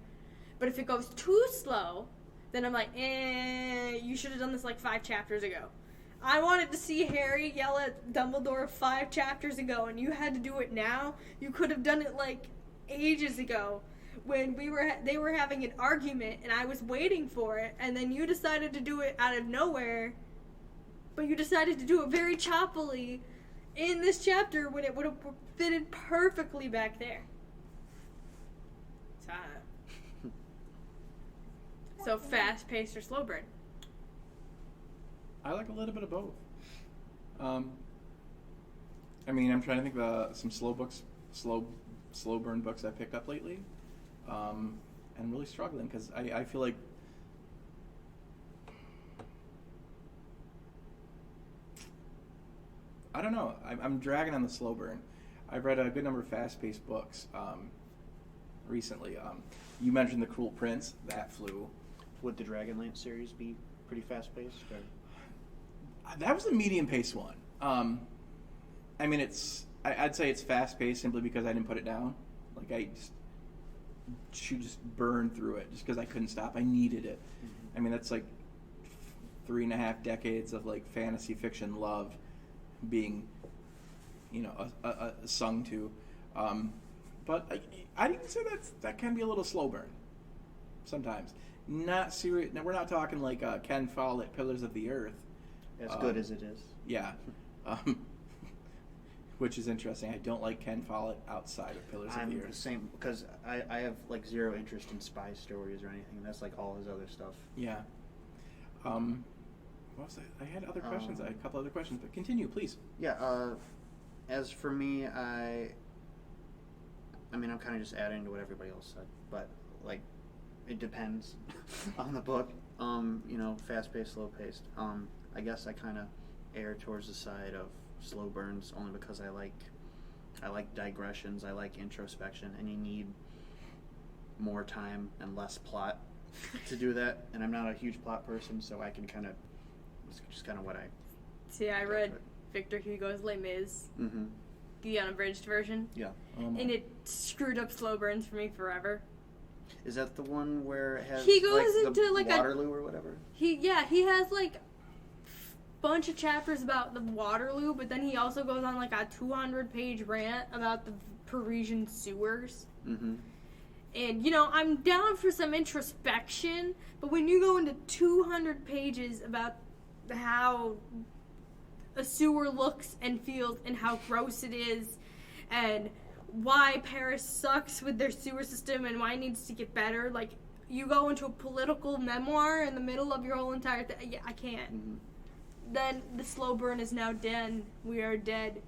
But if it goes too slow, then I'm like, you should have done this like 5 chapters ago. I wanted to see Harry yell at Dumbledore 5 chapters ago, and you had to do it now. You could have done it like ages ago when they were having an argument, and I was waiting for it, and then you decided to do it out of nowhere, but you decided to do it very choppily in this chapter when it would have fitted perfectly back there. So fast-paced or slow burn? I like a little bit of both. I mean, I'm trying to think of some slow burn books I picked up lately, and I'm really struggling because I feel like I don't know. I'm dragging on the slow burn. I've read a good number of fast-paced books recently. You mentioned The Cruel Prince. That flew. Would the Dragonlance series be pretty fast-paced? That was a medium-paced one. I mean, I'd say it's fast-paced simply because I didn't put it down. Like, I just burned through it just because I couldn't stop. I needed it. Mm-hmm. I mean, that's like 3.5 decades of like fantasy fiction love being, sung to. But I'd even say that can be a little slow burn sometimes. Not serious. Now, we're not talking like Ken Follett, Pillars of the Earth. As good as it is. Yeah. Which is interesting. I don't like Ken Follett outside of Pillars of the Earth. I'm the same, because I have like zero interest in spy stories or anything. That's like all his other stuff. Yeah. What was I had other questions. I had a couple other questions, but continue, please. Yeah. As for me, I mean, I'm kind of just adding to what everybody else said, but like, it depends on the book. Fast-paced, slow-paced. I guess I kind of err towards the side of slow burns only because I like digressions, I like introspection, and you need more time and less plot to do that. And I'm not a huge plot person, so I can it's just kind of what I... See, I read Victor Hugo's Les Mis. Mm-hmm. the unabridged version. Yeah. And it screwed up slow burns for me forever. Is that the one where it has he goes like, into the like Waterloo or whatever? He has like bunch of chapters about the Waterloo, but then he also goes on like a 200-page rant about the Parisian sewers. Mm-hmm. And, you know, I'm down for some introspection, but when you go into 200 pages about how a sewer looks and feels and how gross it is and why Paris sucks with their sewer system and why it needs to get better, like, you go into a political memoir in the middle of your whole entire thing. Yeah, I can't. Mm-hmm. Then the slow burn is now dead. We are dead.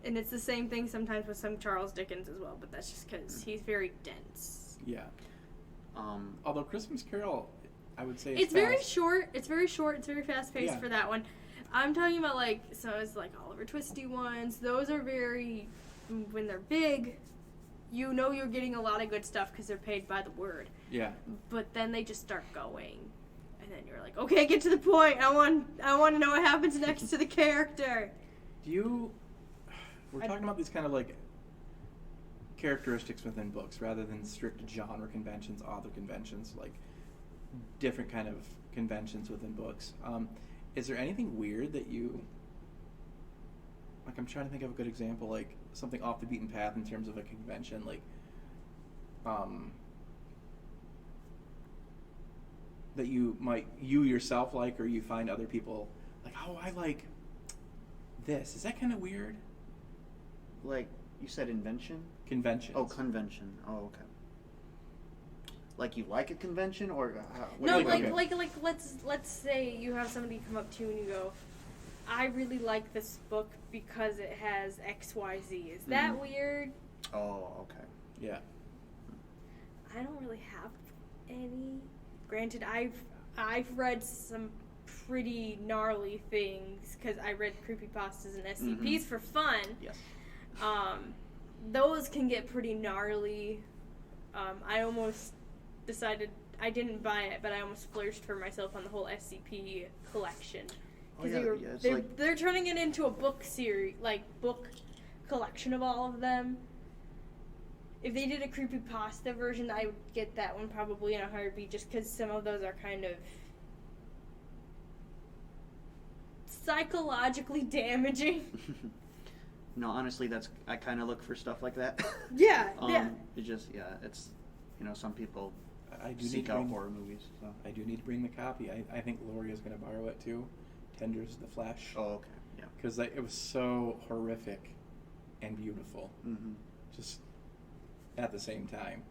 And it's the same thing sometimes with some Charles Dickens as well, but that's just because he's very dense. Yeah. Although Christmas Carol, I would say it's very short. It's very short. It's very fast-paced for that one. I'm talking about, like, so it's like Oliver Twisty ones. Those are very, when they're big, you know you're getting a lot of good stuff because they're paid by the word. Yeah. But then they just start going. And then you're like, okay, get to the point. I want to know what happens next to the character. We're talking about these kind of like characteristics within books rather than strict genre conventions, author conventions, like different kind of conventions within books. Is there anything weird that you, like, I'm trying to think of a good example, like something off the beaten path in terms of a convention, like that you yourself like, or you find other people like, oh, I like this. Is that kind of weird? Like, you said invention? Conventions. Oh, convention. Oh, okay. Like, you like a convention, or no, like let's say you have somebody come up to you and you go, I really like this book because it has XYZ. Is that weird? Oh, okay. Yeah. I don't really have any. Granted, I've read some pretty gnarly things because I read creepypastas and SCPs for fun. Yes. Those can get pretty gnarly. I almost decided I didn't buy it, but I almost splurged for myself on the whole SCP collection. Because they're turning it into a book series, like book collection of all of them. If they did a creepypasta version, I would get that one probably in a heartbeat, just because some of those are kind of psychologically damaging. No, honestly, I kind of look for stuff like that. Yeah, It just, it's, some people I do seek out horror movies. So. I do need to bring the copy. I think Loria's going to borrow it too. Tenders of the Flesh. Oh, okay, yeah. Because it was so horrific and beautiful. Mm-hmm. Just at the same time.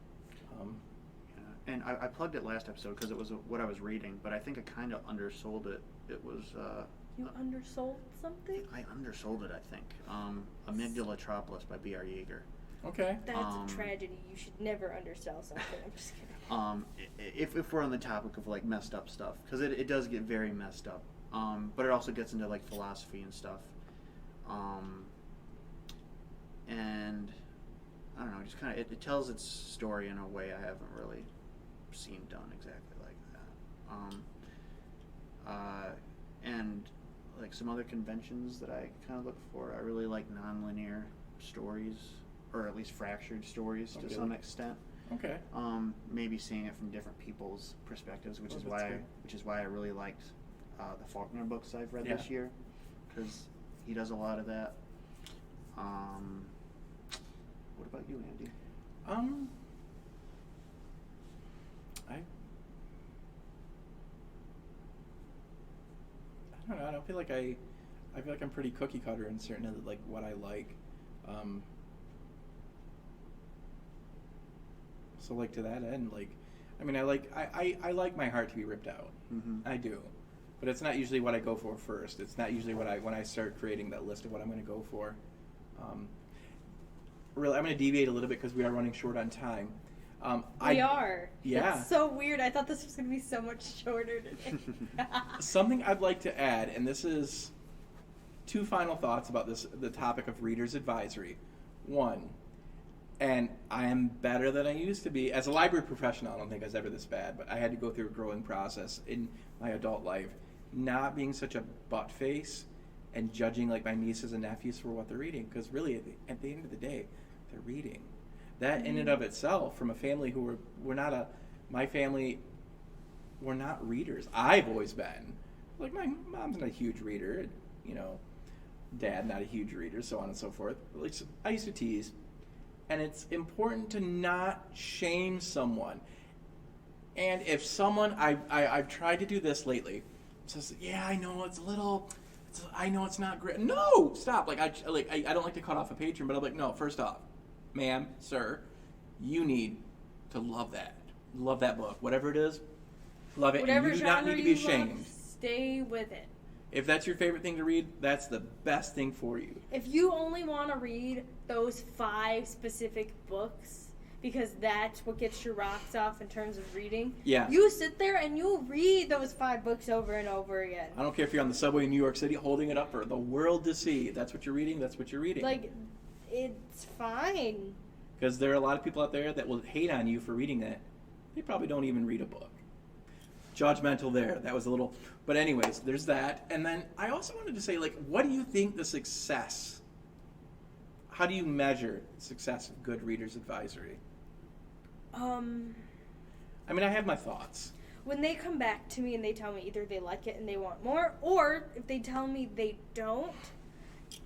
And I plugged it last episode because it was what I was reading, but I think I kind of undersold it. It was... You undersold something? I undersold it, I think. Amygdalatropolis by B.R. Yeager. Okay. That's a tragedy. You should never undersell something. I'm just kidding. If we're on the topic of, like, messed up stuff, because it does get very messed up. But it also gets into, like, philosophy and stuff. And... I don't know, just kind of, it tells its story in a way I haven't really seen done exactly like that. And like some other conventions that I kind of look for, I really like nonlinear stories, or at least fractured stories to some extent. Okay. Maybe seeing it from different people's perspectives, which is why I really liked the Faulkner books I've read this year, because he does a lot of that. What about you, Andy? I don't know. I don't feel like I feel like I'm pretty cookie cutter in certain of like what I like. So like to that end, like, I mean, I like my heart to be ripped out. Mm-hmm. I do, but it's not usually what I go for first. It's not usually when I start creating that list of what I'm going to go for. Really, I'm going to deviate a little bit because we are running short on time. We are. Yeah. It's so weird. I thought this was going to be so much shorter today. Something I'd like to add, and this is two final thoughts about the topic of reader's advisory. One, and I am better than I used to be. As a library professional, I don't think I was ever this bad, but I had to go through a growing process in my adult life. Not being such a butt face and judging like my nieces and nephews for what they're reading, because really at the end of the day, they're reading. That in and of itself, from a family who we're not my family, we're not readers. I've always been. Like, my mom's not a huge reader, you know, dad not a huge reader, so on and so forth. At least I used to tease. And it's important to not shame someone. And if someone, I've tried to do this lately, says, yeah, I know I know it's not great. No, stop. I don't like to cut off a patron, but I'm like, no, first off, ma'am, sir, you need to love that book. Whatever it is, love it. Whatever and you do not need to be ashamed. Love, stay with it. If that's your favorite thing to read, that's the best thing for you. If you only want to read those 5 specific books, because that's what gets your rocks off in terms of reading, you sit there and you'll read those 5 books over and over again. I don't care if you're on the subway in New York City holding it up for the world to see. That's what you're reading. That's what you're reading. Like, it's fine. Because there are a lot of people out there that will hate on you for reading that. They probably don't even read a book. Judgmental there. That was a little... But anyways, there's that. And then I also wanted to say, like, what do you think the success... How do you measure success of Good Readers Advisory? I mean, I have my thoughts. When they come back to me and they tell me either they like it and they want more, or if they tell me they don't,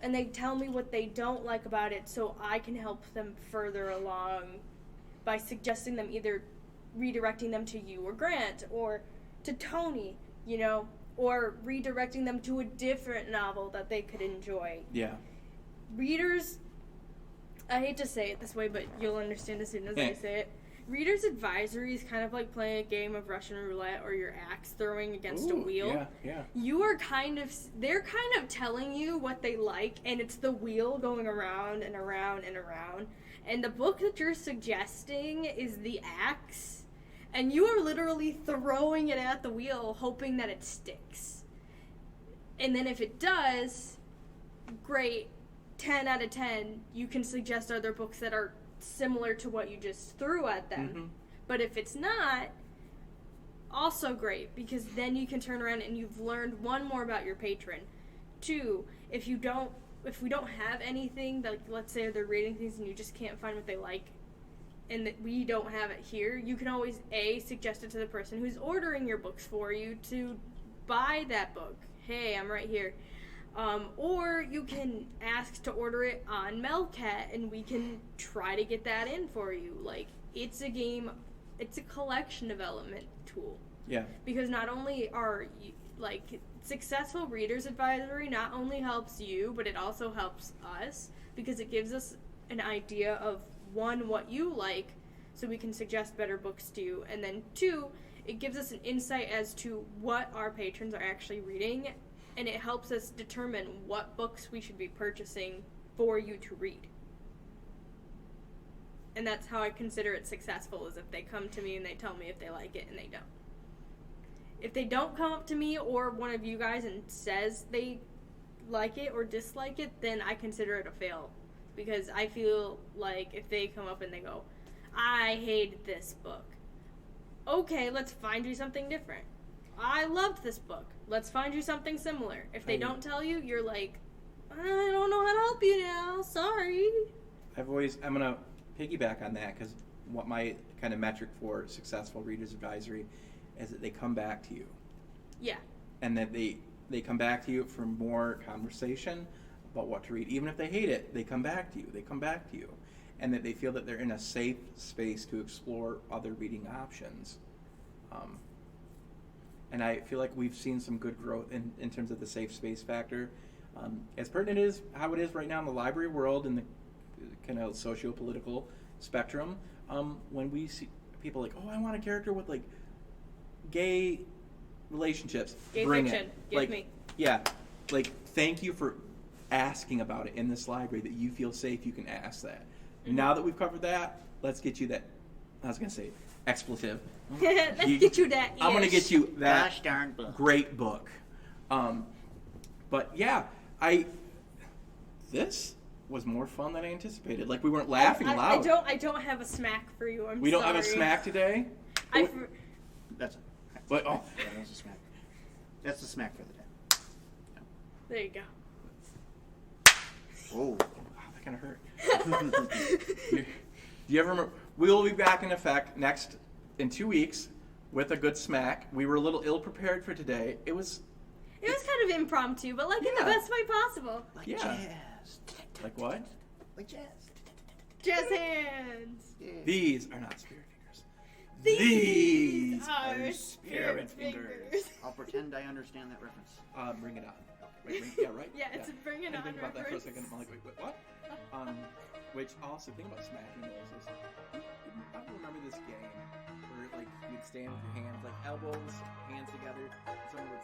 and they tell me what they don't like about it so I can help them further along by suggesting them, either redirecting them to you or Grant or to Tony, you know, or redirecting them to a different novel that they could enjoy. Yeah. Readers, I hate to say it this way, but you'll understand as soon as I say it. Reader's Advisory is kind of like playing a game of Russian roulette, or your axe throwing against a wheel. Yeah. They're kind of telling you what they like, and it's the wheel going around and around and around. And the book that you're suggesting is the axe, and you are literally throwing it at the wheel, hoping that it sticks. And then if it does, great, 10 out of 10, you can suggest other books that are similar to what you just threw at them. Mm-hmm. But if it's not, also great, because then you can turn around and you've learned 1, more about your patron. 2, if we don't have anything, like let's say they're reading things and you just can't find what they like, and that we don't have it here, you can always suggest it to the person who's ordering your books for you to buy that book. Hey, I'm right here. Or you can ask to order it on Melcat, and we can try to get that in for you. Like, it's a game, it's a collection development tool. Yeah. Because not only are you, like, successful Reader's Advisory not only helps you, but it also helps us, because it gives us an idea of, 1, what you like, so we can suggest better books to you, and then 2, it gives us an insight as to what our patrons are actually reading, and it helps us determine what books we should be purchasing for you to read. And that's how I consider it successful, is if they come to me and they tell me if they like it, and they don't. If they don't come up to me or one of you guys and says they like it or dislike it, then I consider it a fail. Because I feel like if they come up and they go, I hated this book. Okay, let's find you something different. I loved this book. Let's find you something similar. If they don't tell you, you're like, I don't know how to help you now. Sorry. I'm going to piggyback on that, because what my kind of metric for successful Reader's Advisory is that they come back to you. Yeah. And that they come back to you for more conversation about what to read. Even if they hate it, they come back to you. They come back to you. And that they feel that they're in a safe space to explore other reading options. And I feel like we've seen some good growth in terms of the safe space factor. As pertinent as how it is right now in the library world, in the kind of socio-political spectrum, when we see people like, oh, I want a character with, like, gay relationships. Gay Bring fiction. it. Give like, me. Yeah. Like, thank you for asking about it in this library, that you feel safe you can ask that. Mm-hmm. Now that we've covered that, let's get you that, I was going to say, expletive. Let's get you that. I'm going to get you that gosh darn book. Great book. But yeah, this was more fun than I anticipated. Like, we weren't laughing loud. I don't have a smack for you. We don't have a smack today? That's a But, oh. That's a smack. That's the smack for the day. There you go. Oh. Wow, that kind of hurt. Do you ever remember? We will be back in effect in 2 weeks with a good smack. We were a little ill prepared for today. It was kind of impromptu, but like in the best way possible. Like Yeah. jazz. like what? Like jazz. Jazz hands. Yeah. These are not spirit fingers. These are spirit fingers. I'll pretend I understand that reference. Bring it on. Wait, yeah, right? Yeah, it's a bring it I on think about that for a reference. second. I'm like, wait, what? Which also, think about smacking those. I remember this game where like you'd stand with your hands, like elbows, hands together, and someone would